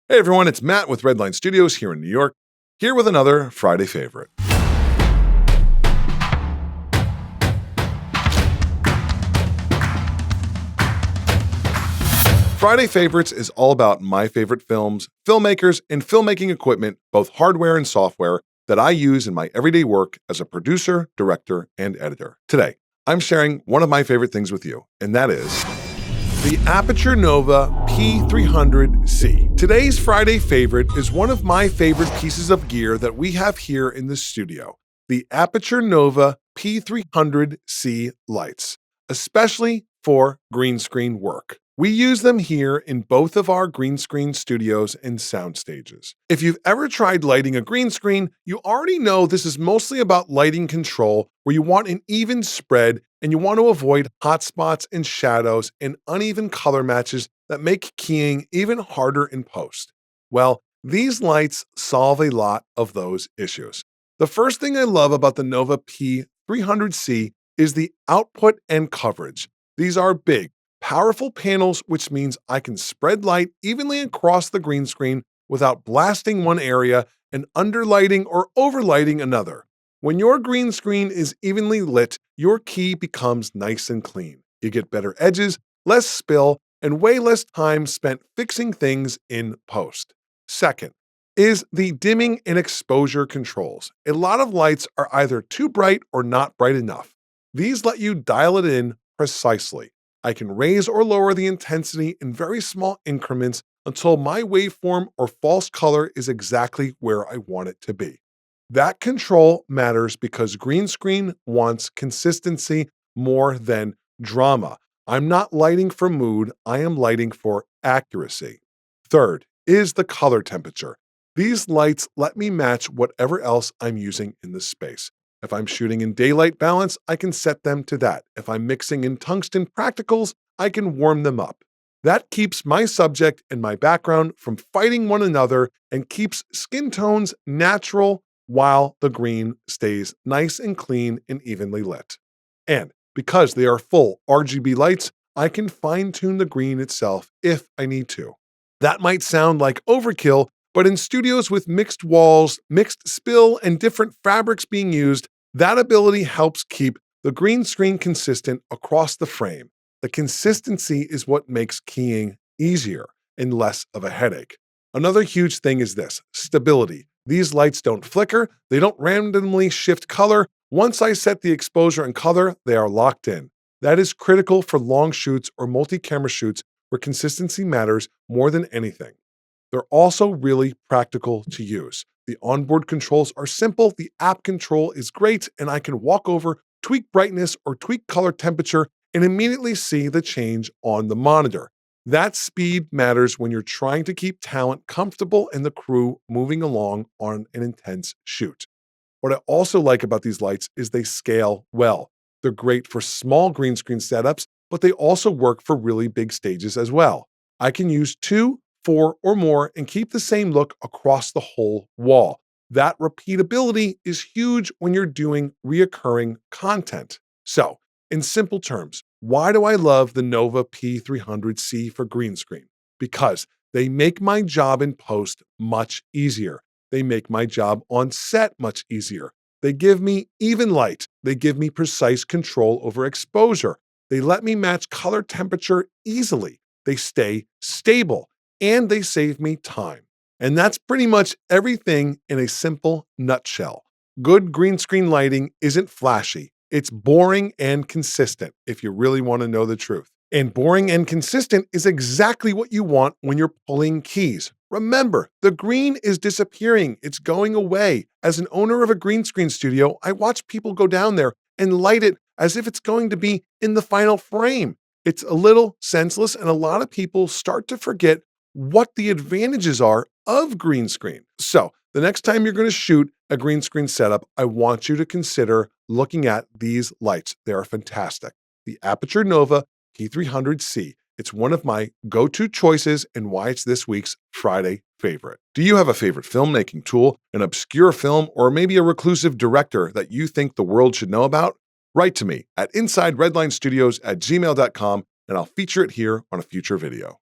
Hey everyone, it's Matt with Redline Studios here in New York, here with another Friday favorite. Friday Favorites is all about my favorite films, filmmakers, and filmmaking equipment, both hardware and software, that I use in my everyday work as a producer, director, and editor. Today, I'm sharing one of my favorite things with you, and that is the Aputure Nova P300c. Today's Friday favorite is one of my favorite pieces of gear that we have here in the studio, the Aputure Nova P300c lights, especially for green screen work. We use them here in both of our green screen studios and sound stages. If you've ever tried lighting a green screen, you already know this is mostly about lighting control, where you want an even spread and you want to avoid hot spots and shadows and uneven color matches that make keying even harder in post. Well, these lights solve a lot of those issues. The first thing I love about the Nova P300c is the output and coverage. These are big, powerful panels, which means I can spread light evenly across the green screen without blasting one area and underlighting or overlighting another. When your green screen is evenly lit, your key becomes nice and clean. You get better edges, less spill, and way less time spent fixing things in post. Second is the dimming and exposure controls. A lot of lights are either too bright or not bright enough. These let you dial it in precisely. I can raise or lower the intensity in very small increments until my waveform or false color is exactly where I want it to be. That control matters because green screen wants consistency more than drama. I'm not lighting for mood, I am lighting for accuracy. Third is the color temperature. These lights let me match whatever else I'm using in the space. If I'm shooting in daylight balance, I can set them to that. If I'm mixing in tungsten practicals, I can warm them up. That keeps my subject and my background from fighting one another and keeps skin tones natural while the green stays nice and clean and evenly lit. And because they are full RGB lights, I can fine-tune the green itself if I need to. That might sound like overkill, but in studios with mixed walls, mixed spill, and different fabrics being used, that ability helps keep the green screen consistent across the frame. The consistency is what makes keying easier and less of a headache. Another huge thing is this: stability. These lights don't flicker, they don't randomly shift color. Once I set the exposure and color, they are locked in. That is critical for long shoots or multi-camera shoots where consistency matters more than anything. They're also really practical to use. The onboard controls are simple, the app control is great, and I can walk over, tweak brightness, or tweak color temperature and immediately see the change on the monitor. That speed matters when you're trying to keep talent comfortable and the crew moving along on an intense shoot. What I also like about these lights is they scale well. They're great for small green screen setups, but they also work for really big stages as well. I can use 2, 4, or more and keep the same look across the whole wall. That repeatability is huge when you're doing reoccurring content. So, in simple terms, why do I love the Nova P300c for green screen? Because they make my job in post much easier. They make my job on set much easier. They give me even light. They give me precise control over exposure. They let me match color temperature easily. They stay stable. And they save me time. And that's pretty much everything in a simple nutshell. Good green screen lighting isn't flashy. It's boring and consistent, if you really want to know the truth. And boring and consistent is exactly what you want when you're pulling keys. Remember, the green is disappearing. It's going away. As an owner of a green screen studio, I watch people go down there and light it as if it's going to be in the final frame. It's a little senseless, and a lot of people start to forget what the advantages are of green screen. So the next time you're going to shoot a green screen setup, I want you to consider looking at these lights. They are fantastic. The Aputure Nova P300c. It's one of my go-to choices and why it's this week's Friday favorite. Do you have a favorite filmmaking tool, an obscure film, or maybe a reclusive director that you think the world should know about? Write to me at insideredlinestudios@gmail.com and I'll feature it here on a future video.